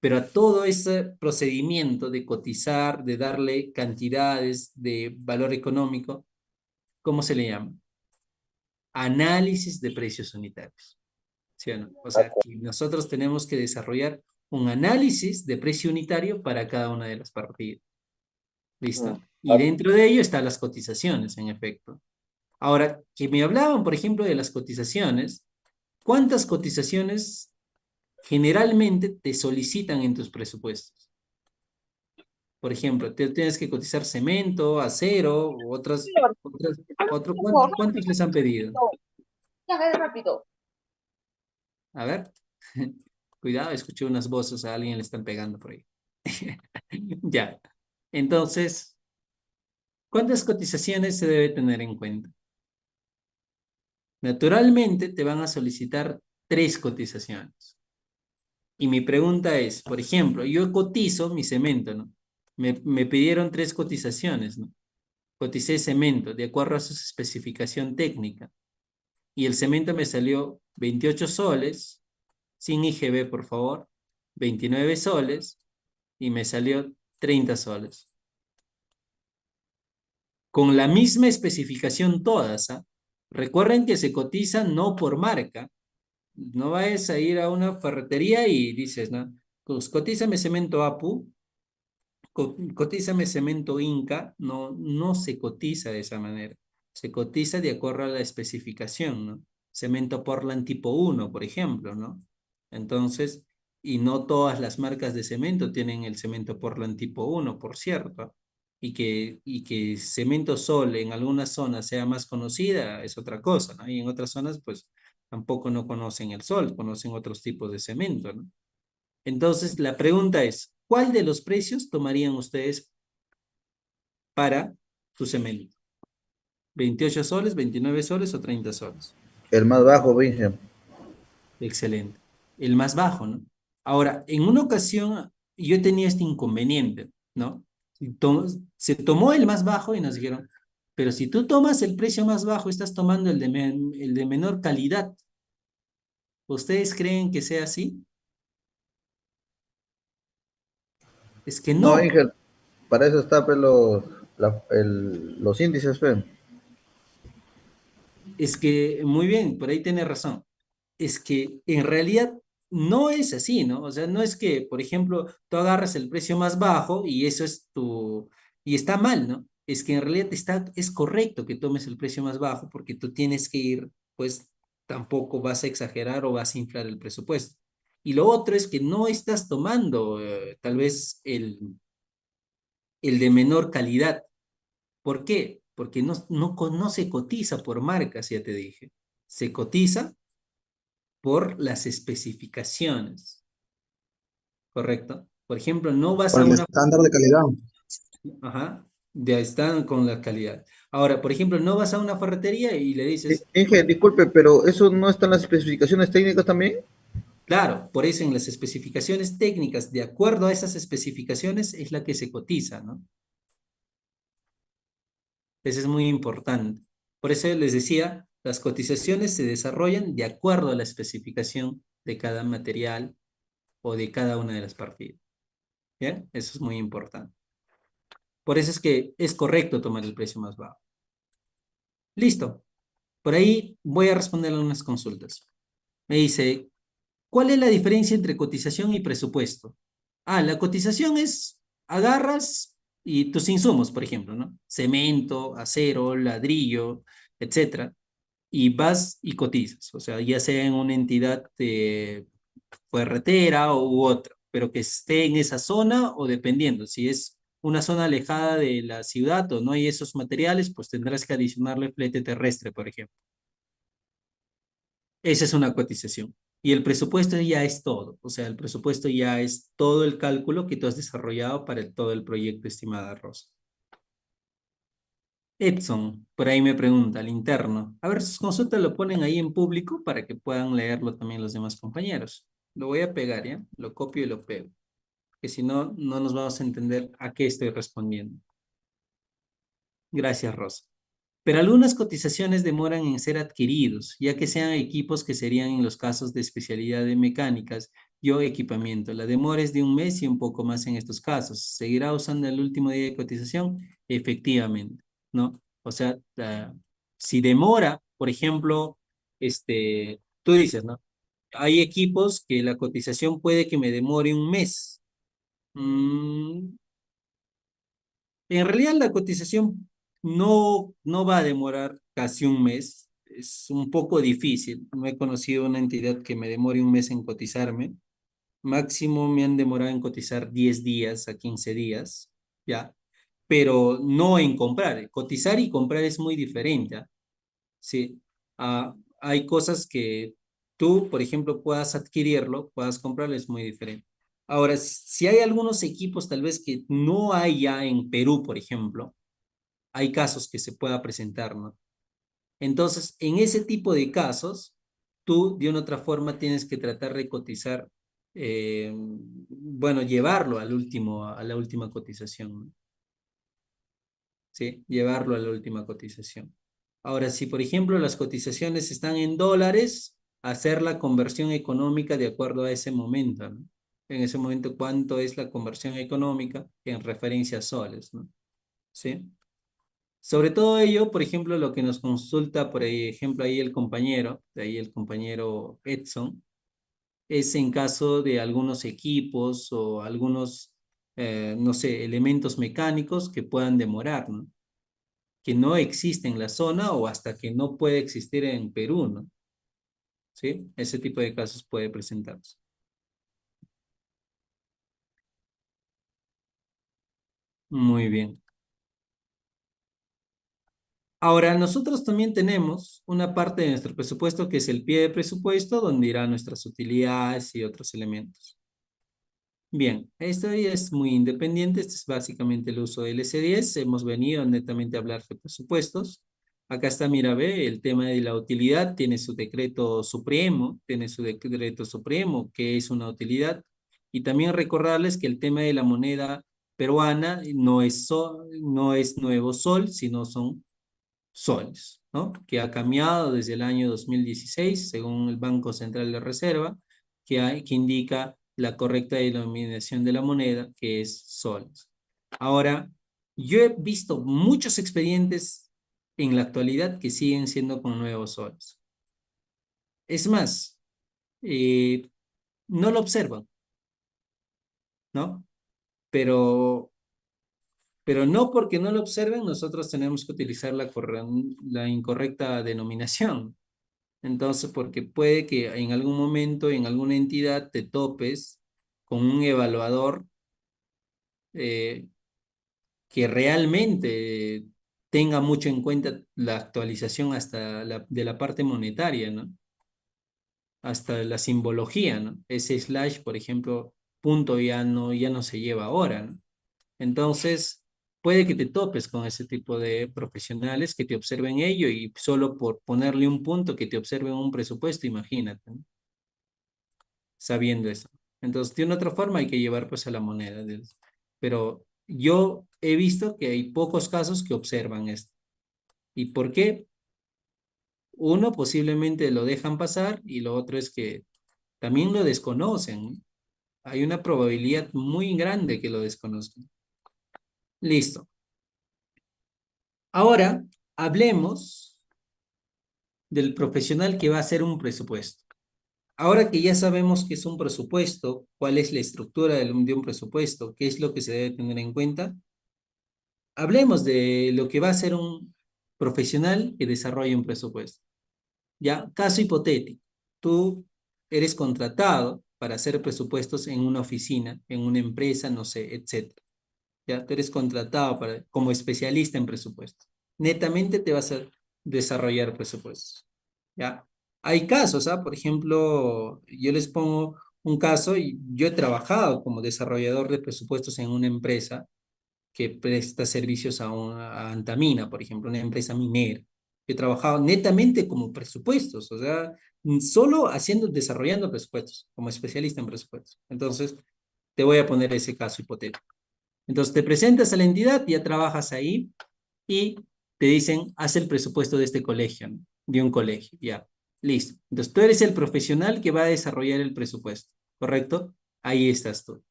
Pero a todo ese procedimiento de cotizar, de darle cantidades de valor económico, ¿cómo se le llama? Análisis de precios unitarios. ¿Sí o no? O sea, que nosotros tenemos que desarrollar un análisis de precio unitario para cada una de las partidas. ¿Listo? Y dentro de ello están las cotizaciones, en efecto. Ahora, que me hablaban, por ejemplo, de las cotizaciones, ¿cuántas cotizaciones generalmente te solicitan en tus presupuestos? Por ejemplo, te tienes que cotizar cemento, acero, u ¿cuántos les han pedido? ya, rápido. A ver. Cuidado, escuché unas voces, a alguien le están pegando por ahí. Ya. Entonces, ¿cuántas cotizaciones se debe tener en cuenta? Naturalmente te van a solicitar 3 cotizaciones. Y mi pregunta es, por ejemplo, yo cotizo mi cemento, ¿no? Me pidieron 3 cotizaciones, ¿no? Coticé cemento de acuerdo a su especificación técnica. Y el cemento me salió 28 soles, sin IGB, por favor, 29 soles, y me salió 30 soles. Con la misma especificación todas, ¿ah? Recuerden que se cotizan no por marca. No vayas a ir a una ferretería y dices, ¿no? Pues cotízame cemento Apu, cotízame cemento Inca. No, no se cotiza de esa manera. Se cotiza de acuerdo a la especificación, ¿no? Cemento Portland tipo 1, por ejemplo, ¿no? Entonces, y no todas las marcas de cemento tienen el cemento Portland tipo 1, por cierto. Y que Cemento Sol en algunas zonas sea más conocida es otra cosa, ¿no? Y en otras zonas, pues, tampoco no conocen el Sol, conocen otros tipos de cemento, ¿no? Entonces, la pregunta es, ¿cuál de los precios tomarían ustedes para su cemento? ¿28 soles, 29 soles o 30 soles? El más bajo, Vinge. Excelente. El más bajo, ¿no? Ahora, en una ocasión yo tenía este inconveniente, ¿no? Se tomó el más bajo y nos dijeron, pero si tú tomas el precio más bajo, estás tomando el de menor calidad. ¿Ustedes creen que sea así? Es que No, no. Vinge, para eso está pues, los índices, pues. Es que, muy bien, por ahí tiene razón. Es que en realidad no es así, ¿no? O sea, no es que, por ejemplo, tú agarras el precio más bajo y eso es tu... y está mal, ¿no? Es que en realidad es correcto que tomes el precio más bajo porque tú tienes que ir, pues tampoco vas a exagerar o vas a inflar el presupuesto. Y lo otro es que no estás tomando tal vez el de menor calidad. ¿Por qué? Porque no se cotiza por marcas, ya te dije. Se cotiza por las especificaciones, ¿correcto? Por ejemplo, no vas Por a el una... estándar de calidad. Ajá, ya están con la calidad. Ahora, por ejemplo, no vas a una ferretería y le dices, Inge, disculpe, pero ¿eso no está en las especificaciones técnicas también? claro, por eso en las especificaciones técnicas, de acuerdo a esas especificaciones, es la que se cotiza, ¿no? Eso es muy importante. Por eso les decía, las cotizaciones se desarrollan de acuerdo a la especificación de cada material o de cada una de las partidas. ¿Bien? Eso es muy importante. Por eso es que es correcto tomar el precio más bajo. Listo. Por ahí voy a responder algunas consultas. Me dice, ¿cuál es la diferencia entre cotización y presupuesto? Ah, la cotización es, agarras y tus insumos, por ejemplo, ¿no? Cemento, acero, ladrillo, etcétera, y vas y cotizas, o sea, ya sea en una entidad ferretera u otra, pero que esté en esa zona o dependiendo, si es una zona alejada de la ciudad o no hay esos materiales, pues tendrás que adicionarle flete terrestre, por ejemplo. Esa es una cotización. Y el presupuesto ya es todo, o sea, el presupuesto ya es todo el cálculo que tú has desarrollado para todo el proyecto, estimada Rosa. Edson, por ahí me pregunta, al interno. A ver, sus consultas lo ponen ahí en público para que puedan leerlo también los demás compañeros. Lo voy a pegar, ¿ya? Lo copio y lo pego. Que si no, no nos vamos a entender a qué estoy respondiendo. Gracias, Rosa. Pero algunas cotizaciones demoran en ser adquiridos, ya que sean equipos que serían en los casos de especialidad de mecánicas y o equipamiento. La demora es de un mes y un poco más en estos casos. ¿Seguirá usando el último día de cotización? Efectivamente, ¿no? O sea, si demora, por ejemplo, tú dices, ¿no? Hay equipos que la cotización puede que me demore un mes. Mm, en realidad la cotización no va a demorar casi un mes. Es un poco difícil. No he conocido una entidad que me demore un mes en cotizarme. Máximo me han demorado en cotizar 10 días a 15 días, ¿ya? Pero no en comprar. Cotizar y comprar es muy diferente, ¿ah? Sí. Hay cosas que tú, por ejemplo, puedas adquirirlo, puedas comprarlo, es muy diferente. Ahora, si hay algunos equipos tal vez que no hay ya en Perú, por ejemplo, hay casos que se pueda presentar, ¿no? Entonces, en ese tipo de casos, tú de una otra forma tienes que tratar de cotizar, bueno, llevarlo a la última cotización, ¿no? ¿Sí? Llevarlo a la última cotización. Ahora, si por ejemplo las cotizaciones están en dólares, hacer la conversión económica de acuerdo a ese momento, ¿no? En ese momento, ¿cuánto es la conversión económica en referencia a soles, ¿no? ¿Sí? Sobre todo ello, por ejemplo, lo que nos consulta, por ejemplo, ahí el compañero, de ahí el compañero Edson, es en caso de algunos equipos o algunos, no sé, elementos mecánicos que puedan demorar, ¿no? Que no existe en la zona o hasta que no puede existir en Perú, ¿no? ¿Sí? Ese tipo de casos puede presentarse. Muy bien. Ahora, nosotros también tenemos una parte de nuestro presupuesto que es el pie de presupuesto, donde irán nuestras utilidades y otros elementos. Bien, esto ya es muy independiente, este es básicamente el uso del S10, hemos venido netamente a hablar de presupuestos. Acá está, mira, ve, el tema de la utilidad, tiene su decreto supremo, que es una utilidad, y también recordarles que el tema de la moneda peruana no es nuevo sol, sino son soles, ¿no? Que ha cambiado desde el año 2016, según el Banco Central de Reserva, que indica la correcta denominación de la moneda, que es soles. Ahora, yo he visto muchos expedientes en la actualidad que siguen siendo con nuevos soles. Es más, eh, no lo observan, ¿no? Pero, pero no porque no lo observen, nosotros tenemos que utilizar la incorrecta denominación. Entonces, porque puede que en algún momento, en alguna entidad, te topes con un evaluador eh, que realmente tenga mucho en cuenta la actualización hasta de la parte monetaria, ¿no? Hasta la simbología, ¿no? Ese slash, por ejemplo, punto ya no se lleva ahora, ¿no? Entonces, puede que te topes con ese tipo de profesionales que te observen ello y solo por ponerle un punto que te observen un presupuesto, imagínate, ¿no? Sabiendo eso. Entonces, de una otra forma hay que llevar pues a la moneda. Pero yo he visto que hay pocos casos que observan esto. ¿Y por qué? Uno, posiblemente lo dejan pasar y lo otro es que también lo desconocen. Hay una probabilidad muy grande que lo desconozcan. Listo. Ahora, hablemos del profesional que va a hacer un presupuesto. Ahora que ya sabemos qué es un presupuesto, cuál es la estructura de un presupuesto, qué es lo que se debe tener en cuenta, hablemos de lo que va a hacer un profesional que desarrolle un presupuesto. Ya, caso hipotético. Tú eres contratado para hacer presupuestos en una oficina, en una empresa, no sé, etcétera. Ya, tú eres contratado como especialista en presupuestos. Netamente te vas a desarrollar presupuestos. ¿Ya? Hay casos, ¿ah? Por ejemplo, yo les pongo un caso y yo he trabajado como desarrollador de presupuestos en una empresa que presta servicios a Antamina, por ejemplo, una empresa minera. He trabajado netamente como presupuestos, o sea, solo desarrollando presupuestos, como especialista en presupuestos. Entonces, te voy a poner ese caso hipotético. Entonces, te presentas a la entidad, ya trabajas ahí y te dicen, haz el presupuesto de este colegio, ¿no? De un colegio, ya. Listo. Entonces, tú eres el profesional que va a desarrollar el presupuesto, ¿correcto? Ahí estás tú,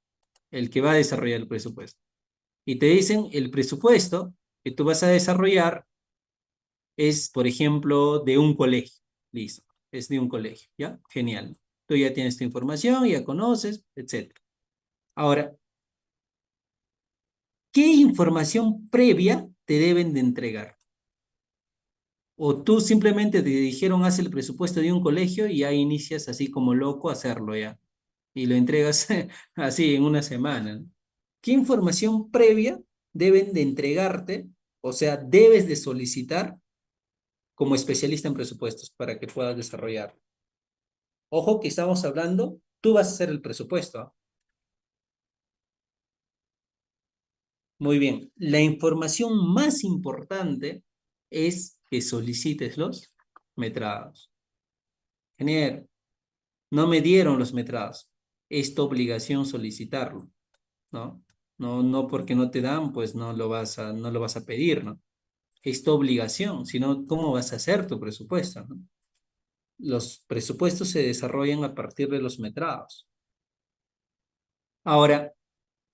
el que va a desarrollar el presupuesto. Y te dicen, el presupuesto que tú vas a desarrollar es, por ejemplo, de un colegio. Listo. Es de un colegio, ¿ya? Genial. Tú ya tienes tu información, ya conoces, etcétera. Ahora, ¿qué información previa te deben de entregar? O tú simplemente te dijeron, haz el presupuesto de un colegio y ya inicias así como loco a hacerlo ya. Y lo entregas así en una semana, ¿no? ¿Qué información previa deben de entregarte? O sea, debes de solicitar como especialista en presupuestos para que puedas desarrollar. Ojo que estamos hablando, tú vas a hacer el presupuesto, ¿ah? Muy bien. La información más importante es que solicites los metrados. Ingeniero, no me dieron los metrados. Es tu obligación solicitarlo, ¿no? No porque no te dan, pues no lo vas a pedir, ¿no? Es tu obligación, si no, ¿cómo vas a hacer tu presupuesto, no? Los presupuestos se desarrollan a partir de los metrados. Ahora,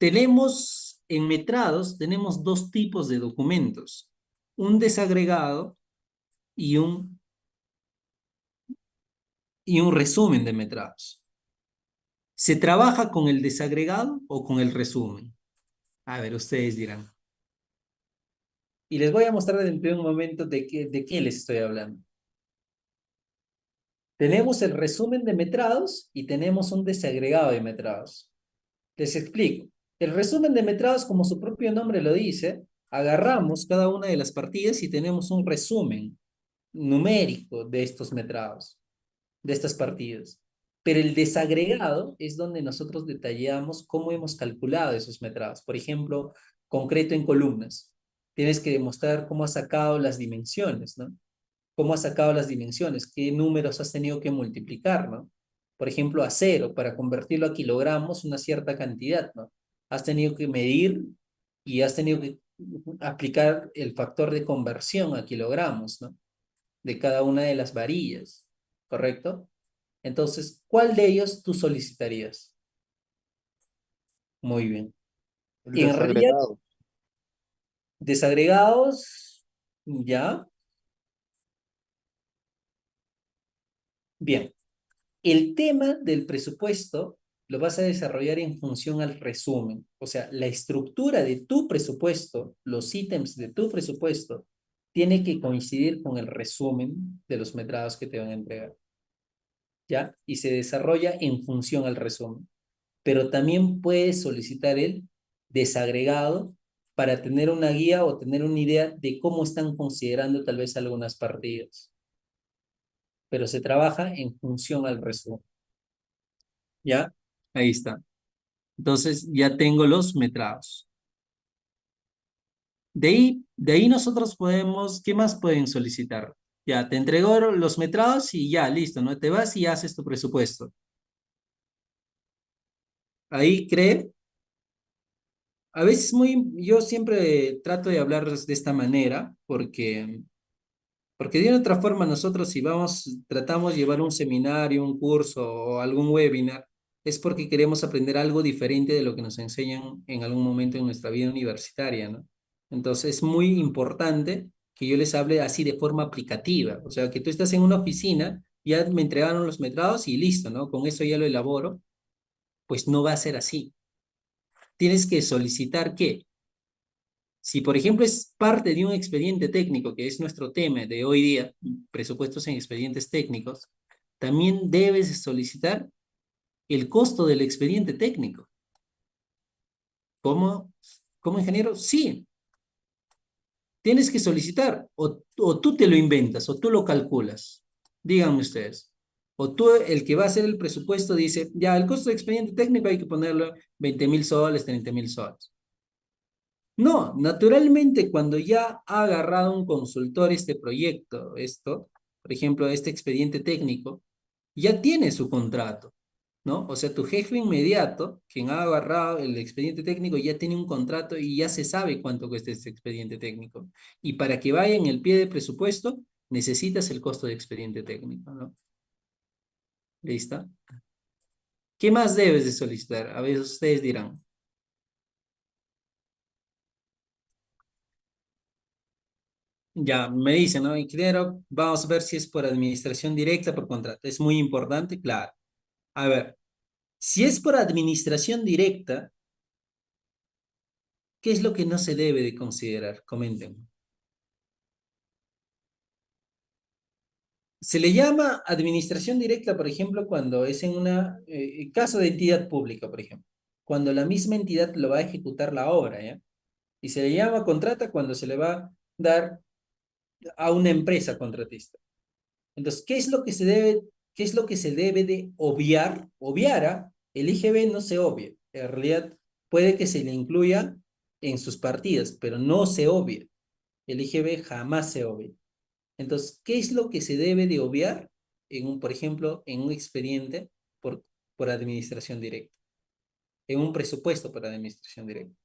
en metrados, tenemos dos tipos de documentos, un desagregado y un resumen de metrados. ¿Se trabaja con el desagregado o con el resumen? A ver, ustedes dirán. Y les voy a mostrar dentro de un momento de qué les estoy hablando. Tenemos el resumen de metrados y tenemos un desagregado de metrados. Les explico. El resumen de metrados, como su propio nombre lo dice, agarramos cada una de las partidas y tenemos un resumen numérico de estos metrados, de estas partidas. Pero el desagregado es donde nosotros detallamos cómo hemos calculado esos metrados. Por ejemplo, concreto en columnas. Tienes que demostrar cómo has sacado las dimensiones, ¿no? Cómo has sacado las dimensiones, qué números has tenido que multiplicar, ¿no? Por ejemplo, a cero, para convertirlo a kilogramos, una cierta cantidad, ¿no? Has tenido que medir y has tenido que aplicar el factor de conversión a kilogramos, ¿no? De cada una de las varillas, ¿correcto? Entonces, ¿cuál de ellos tú solicitarías? Muy bien. El En realidad, desagregado. desagregados, ¿ya? Bien. El tema del presupuesto lo vas a desarrollar en función al resumen. O sea, la estructura de tu presupuesto, los ítems de tu presupuesto, tiene que coincidir con el resumen de los metrados que te van a entregar. ¿Ya? Y se desarrolla en función al resumen. Pero también puedes solicitar el desagregado para tener una guía o tener una idea de cómo están considerando tal vez algunas partidas. Pero se trabaja en función al resumen. ¿Ya? Ahí está. Entonces ya tengo los metrados. De ahí nosotros podemos, ¿qué más pueden solicitar? Ya, te entregó los metrados y ya, listo, ¿no? Te vas y haces tu presupuesto. Ahí cree, a veces yo siempre trato de hablar de esta manera porque de otra forma nosotros si tratamos de llevar un seminario, un curso o algún webinar, es porque queremos aprender algo diferente de lo que nos enseñan en algún momento en nuestra vida universitaria, ¿no? Entonces es muy importante que yo les hable así de forma aplicativa, o sea, que tú estás en una oficina, ya me entregaron los metrados y listo, ¿no? Con eso ya lo elaboro, pues no va a ser así. Tienes que solicitar que si, por ejemplo, es parte de un expediente técnico, que es nuestro tema de hoy día, presupuestos en expedientes técnicos, también debes solicitar el costo del expediente técnico. ¿Cómo? ¿Como ingeniero? Sí. Tienes que solicitar, o tú te lo inventas, o tú lo calculas. Díganme ustedes. O tú, el que va a hacer el presupuesto, dice, ya, el costo de expediente técnico hay que ponerlo 20.000 soles, 30.000 soles. No, naturalmente cuando ya ha agarrado un consultor este proyecto, por ejemplo, este expediente técnico, ya tiene su contrato, ¿no? O sea, tu jefe inmediato, quien ha agarrado el expediente técnico, ya tiene un contrato y ya se sabe cuánto cuesta este expediente técnico. Y para que vaya en el pie de presupuesto, necesitas el costo de expediente técnico, ¿no? ¿Listo? ¿Qué más debes de solicitar? A veces ustedes dirán. Ya, me dicen, ¿no? Ingeniero, vamos a ver si es por administración directa, por contrato. Es muy importante, claro. A ver, si es por administración directa, ¿qué es lo que no se debe de considerar? Comenten. Se le llama administración directa, por ejemplo, cuando es en caso de entidad pública, por ejemplo, cuando la misma entidad lo va a ejecutar la obra, ¿ya? Y se le llama contrata cuando se le va a dar a una empresa contratista. Entonces, qué es lo que se debe de obviar? Obviara, el IGB no se obvia. En realidad, puede que se le incluya en sus partidas, pero no se obvia. El IGB jamás se obvia. Entonces, ¿qué es lo que se debe de obviar por ejemplo, en un expediente por administración directa? En un presupuesto por administración directa.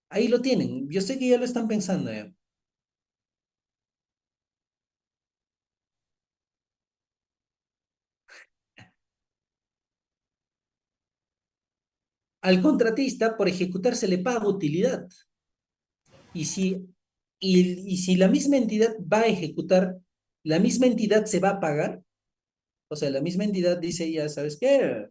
Ahí lo tienen. Yo sé que ya lo están pensando ya. Al contratista, por ejecutar, se le paga utilidad. Y si la misma entidad va a ejecutar, la misma entidad se va a pagar, o sea, la misma entidad dice, ya sabes qué,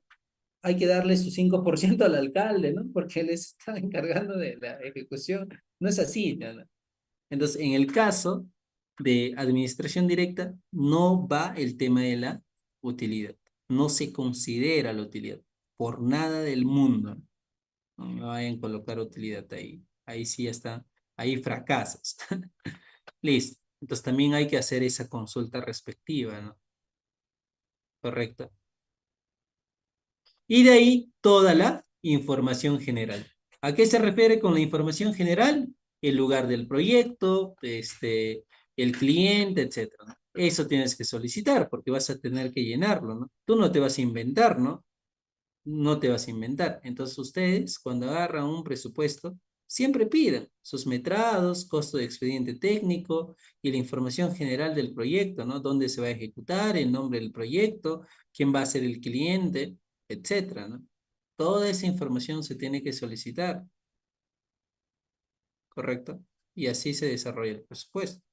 hay que darle su 5% al alcalde, ¿no? Porque él se está encargando de la ejecución. No es así, ¿no? Entonces, en el caso de administración directa, no va el tema de la utilidad. No se considera la utilidad por nada del mundo. No me vayan a colocar utilidad ahí. Ahí sí ya está. Ahí fracasas. Listo. Entonces también hay que hacer esa consulta respectiva, ¿no? Correcto. Y de ahí toda la información general. ¿A qué se refiere con la información general? El lugar del proyecto, el cliente, etcétera, ¿no? Eso tienes que solicitar porque vas a tener que llenarlo, ¿no? Tú no te vas a inventar, ¿no? No te vas a inventar. Entonces ustedes, cuando agarran un presupuesto, siempre pidan sus metrados, costo de expediente técnico y la información general del proyecto, ¿no? Dónde se va a ejecutar, el nombre del proyecto, quién va a ser el cliente, etcétera, ¿no? Toda esa información se tiene que solicitar, ¿correcto? Y así se desarrolla el presupuesto.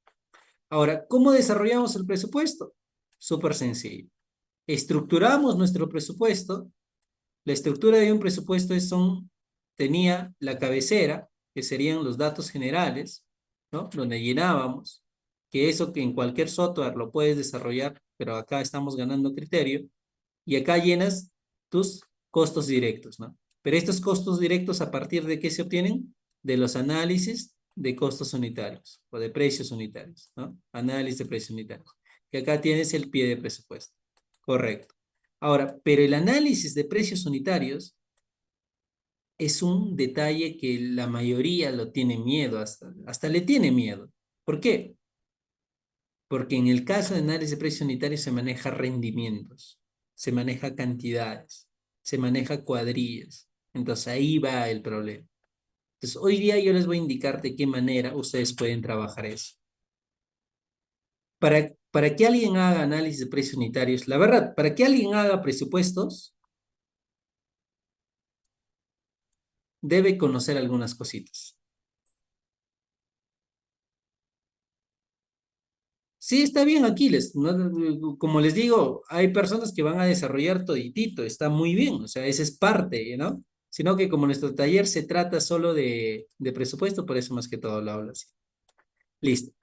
Ahora, ¿cómo desarrollamos el presupuesto? Súper sencillo. Estructuramos nuestro presupuesto. La estructura de un presupuesto tenía la cabecera, que serían los datos generales, ¿no? Donde llenábamos, que eso que en cualquier software lo puedes desarrollar, pero acá estamos ganando criterio, y acá llenas tus costos directos, ¿no? Pero estos costos directos, ¿a partir de qué se obtienen? De los análisis de costos unitarios o de precios unitarios, ¿no? Análisis de precios unitarios. Que acá tienes el pie de presupuesto. Correcto. Ahora, pero el análisis de precios unitarios es un detalle que la mayoría lo tiene miedo, hasta le tiene miedo. ¿Por qué? Porque en el caso de análisis de precios unitarios se maneja rendimientos, se maneja cantidades, se maneja cuadrillas. Entonces ahí va el problema. Entonces hoy día yo les voy a indicar de qué manera ustedes pueden trabajar eso. Para que alguien haga análisis de precios unitarios, la verdad, para que alguien haga presupuestos, debe conocer algunas cositas. Sí, está bien, Aquiles. Como les digo, hay personas que van a desarrollar toditito, está muy bien, o sea, esa es parte, ¿no? Sino que como nuestro taller se trata solo de presupuesto, por eso más que todo lo hablo así. Listo.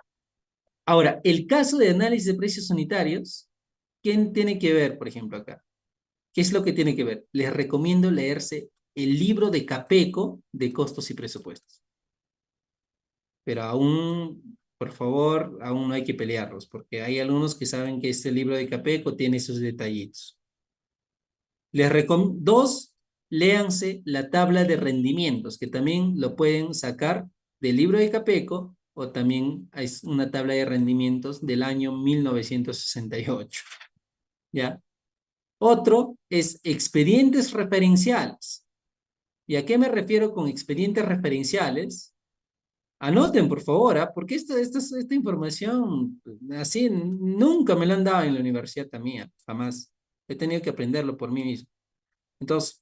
Ahora, el caso de análisis de precios unitarios, ¿quién tiene que ver, por ejemplo, acá? ¿Qué es lo que tiene que ver? Les recomiendo leerse el libro de Capeco de costos y presupuestos. Pero aún, por favor, aún no hay que pelearlos, porque hay algunos que saben que este libro de Capeco tiene sus detallitos. Dos, léanse la tabla de rendimientos, que también lo pueden sacar del libro de Capeco, o también hay una tabla de rendimientos del año 1968. ¿Ya? Otro es expedientes referenciales. ¿Y a qué me refiero con expedientes referenciales? Anoten, por favor, ¿ah? Porque esta información, así, nunca me la han dado en la universidad también, jamás. He tenido que aprenderlo por mí mismo. Entonces,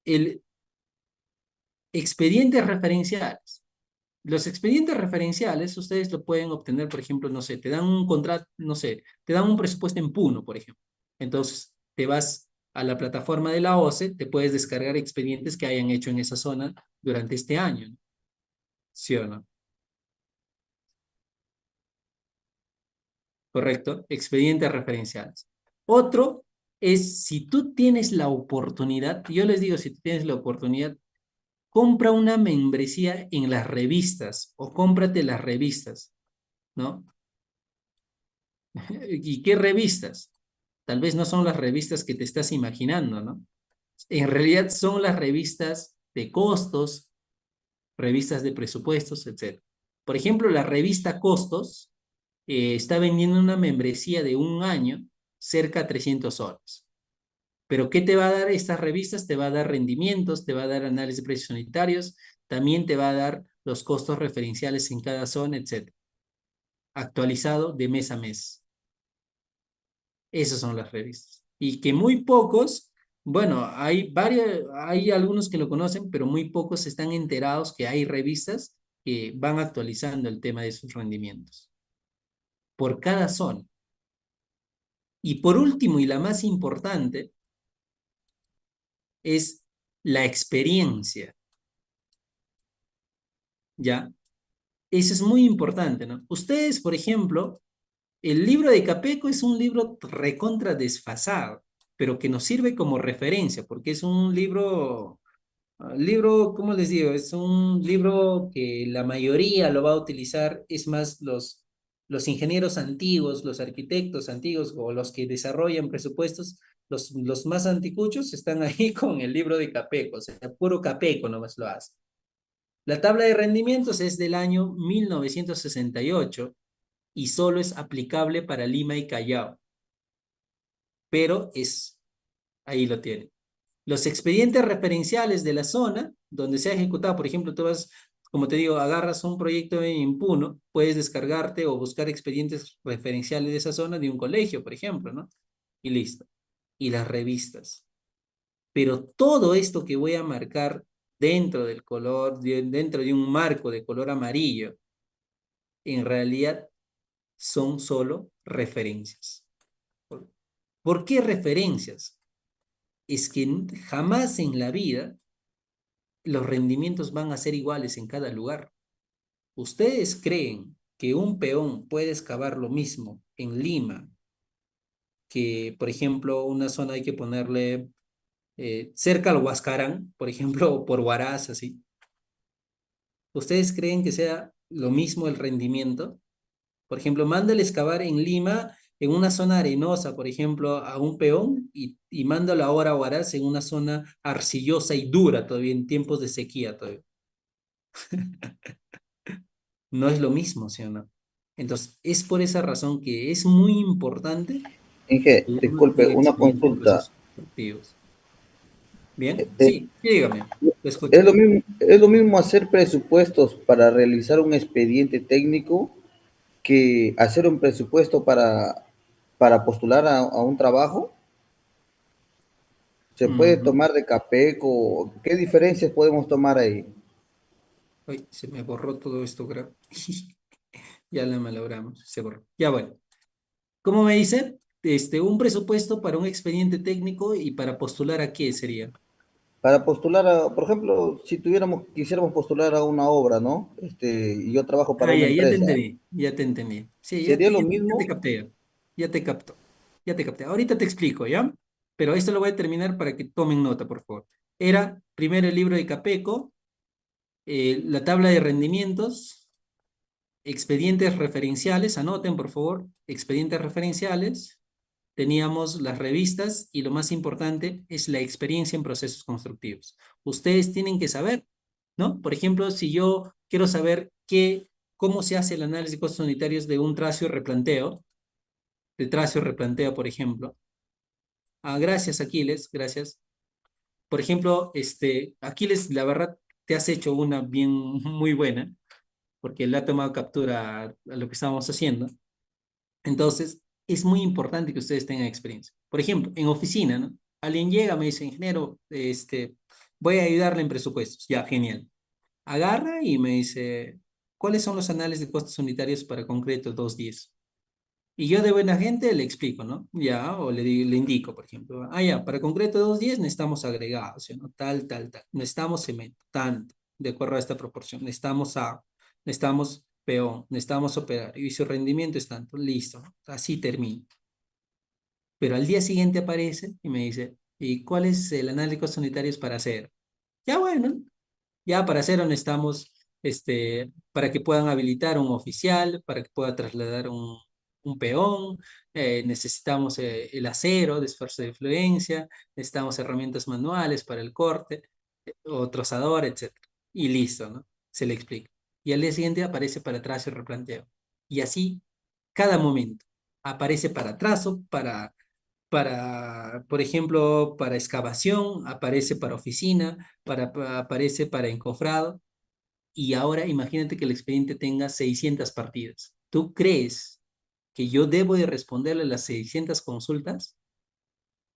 el expedientes referenciales. Los expedientes referenciales, ustedes lo pueden obtener, por ejemplo, no sé, te dan un contrato, no sé, te dan un presupuesto en Puno, por ejemplo. Entonces, te vas a la plataforma de la OCE, te puedes descargar expedientes que hayan hecho en esa zona durante este año, ¿no? ¿Sí o no? ¿Correcto? Expedientes referenciales. Otro es si tú tienes la oportunidad, yo les digo, si tú tienes la oportunidad, compra una membresía en las revistas o cómprate las revistas, ¿no? ¿Y qué revistas? Tal vez no son las revistas que te estás imaginando, ¿no? En realidad son las revistas de costos, revistas de presupuestos, etc. Por ejemplo, la revista Costos está vendiendo una membresía de un año, cerca de 300 horas. Pero ¿qué te va a dar estas revistas? Te va a dar rendimientos, te va a dar análisis de precios unitarios, también te va a dar los costos referenciales en cada zona, etc. Actualizado de mes a mes. Esas son las revistas. Y que muy pocos Bueno, hay algunos que lo conocen, pero muy pocos están enterados que hay revistas que van actualizando el tema de sus rendimientos por cada zona. Y por último, y la más importante, es la experiencia, ¿ya? Eso es muy importante, ¿no? Ustedes, por ejemplo, el libro de Capeco es un libro recontra desfasado, pero que nos sirve como referencia, porque es un libro, ¿cómo les digo? Es un libro que la mayoría lo va a utilizar, es más, los ingenieros antiguos, los arquitectos antiguos o los que desarrollan presupuestos, los más anticuchos están ahí con el libro de Capeco, o sea, puro Capeco nomás lo hace. La tabla de rendimientos es del año 1968 y solo es aplicable para Lima y Callao, pero ahí lo tiene. Los expedientes referenciales de la zona donde se ha ejecutado, por ejemplo, tú vas, como te digo, agarras un proyecto en Puno, puedes descargarte o buscar expedientes referenciales de esa zona de un colegio, por ejemplo, ¿no? Y listo. Y las revistas. Pero todo esto que voy a marcar dentro del color, dentro de un marco de color amarillo, en realidad son solo referencias. ¿Por qué referencias? Es que jamás en la vida los rendimientos van a ser iguales en cada lugar. ¿Ustedes creen que un peón puede excavar lo mismo en Lima que, por ejemplo, una zona hay que ponerle cerca al Huascarán, por ejemplo, o por Huaraz, así? ¿Ustedes creen que sea lo mismo el rendimiento? Por ejemplo, mándale excavar en Lima, en una zona arenosa, por ejemplo, a un peón y mándalo ahora a Huaraz en una zona arcillosa y dura todavía, en tiempos de sequía todavía. No es lo mismo, ¿sí o no? Entonces, es por esa razón que es muy importante Inge, que uno disculpe, tenga una experiencia en consulta. procesos productivos. ¿Bien? Eh, Sí, sí, dígame, lo escucho. ¿Es lo mismo hacer presupuestos para realizar un expediente técnico que hacer un presupuesto para postular a un trabajo? ¿Se puede Ujú. tomar de Capeco? ¿Qué diferencias podemos tomar ahí? Ay, se me borró todo esto, ya la malogramos, se borró. Ya bueno, ¿cómo me dice? Un presupuesto para un expediente técnico y para postular a qué sería. Para postular por ejemplo, si quisiéramos postular a una obra, ¿no? Y yo trabajo para Ah, una ya te empresa. entendí, ya te entendí. Sí, ¿Sería lo ya te mismo? capté, ya te capto, ya te capté. Ahorita te explico, ¿ya? Pero esto lo voy a terminar para que tomen nota, por favor. Era primero el libro de Capeco, la tabla de rendimientos, expedientes referenciales, anoten, por favor, expedientes referenciales. Teníamos las revistas y lo más importante es la experiencia en procesos constructivos. Ustedes tienen que saber, ¿no? Por ejemplo, si yo quiero saber cómo se hace el análisis de costos unitarios de un tracio replanteo, de tracio replanteo, por ejemplo. Ah, gracias, Aquiles, gracias. Por ejemplo, Aquiles, la verdad, te has hecho una bien muy buena, porque le ha tomado captura a lo que estábamos haciendo. Entonces, es muy importante que ustedes tengan experiencia. Por ejemplo, en oficina, ¿no? Alguien llega, me dice, ingeniero, voy a ayudarle en presupuestos. Ya, genial. Agarra y me dice, ¿cuáles son los anales de costos unitarios para concreto 210? Y yo de buena gente le explico, ¿no? Ya, o le indico, por ejemplo, ya, para concreto 210 necesitamos agregados, ¿sí, no? Tal, tal, tal. Necesitamos cemento, tanto, de acuerdo a esta proporción. Necesitamos peón, necesitamos operario, y su rendimiento es tanto. Listo, ¿no? Así termino. Pero al día siguiente aparece y me dice, ¿y cuál es el análisis de costos unitarios para hacer? Ya bueno, ya para hacerlo necesitamos, para que puedan habilitar un oficial, para que pueda trasladar un peón, necesitamos el acero de esfuerzo de influencia, necesitamos herramientas manuales para el corte, o trozador, etcétera. Y listo, ¿no? Se le explica. Y al día siguiente aparece para trazo y replanteo. Y así, cada momento. Aparece para trazo, por ejemplo, para excavación, aparece para oficina, aparece para encofrado, y ahora imagínate que el expediente tenga 600 partidas. ¿Tú crees que yo debo de responderle las 600 consultas?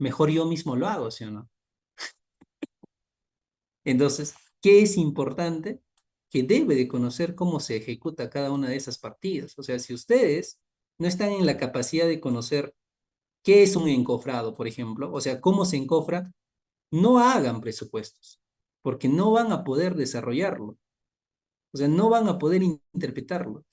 Mejor yo mismo lo hago, ¿sí o no? Entonces, ¿qué es importante? Que debe de conocer cómo se ejecuta cada una de esas partidas. O sea, si ustedes no están en la capacidad de conocer qué es un encofrado, por ejemplo, o sea, cómo se encofra, no hagan presupuestos, porque no van a poder desarrollarlo. O sea, no van a poder interpretarlo.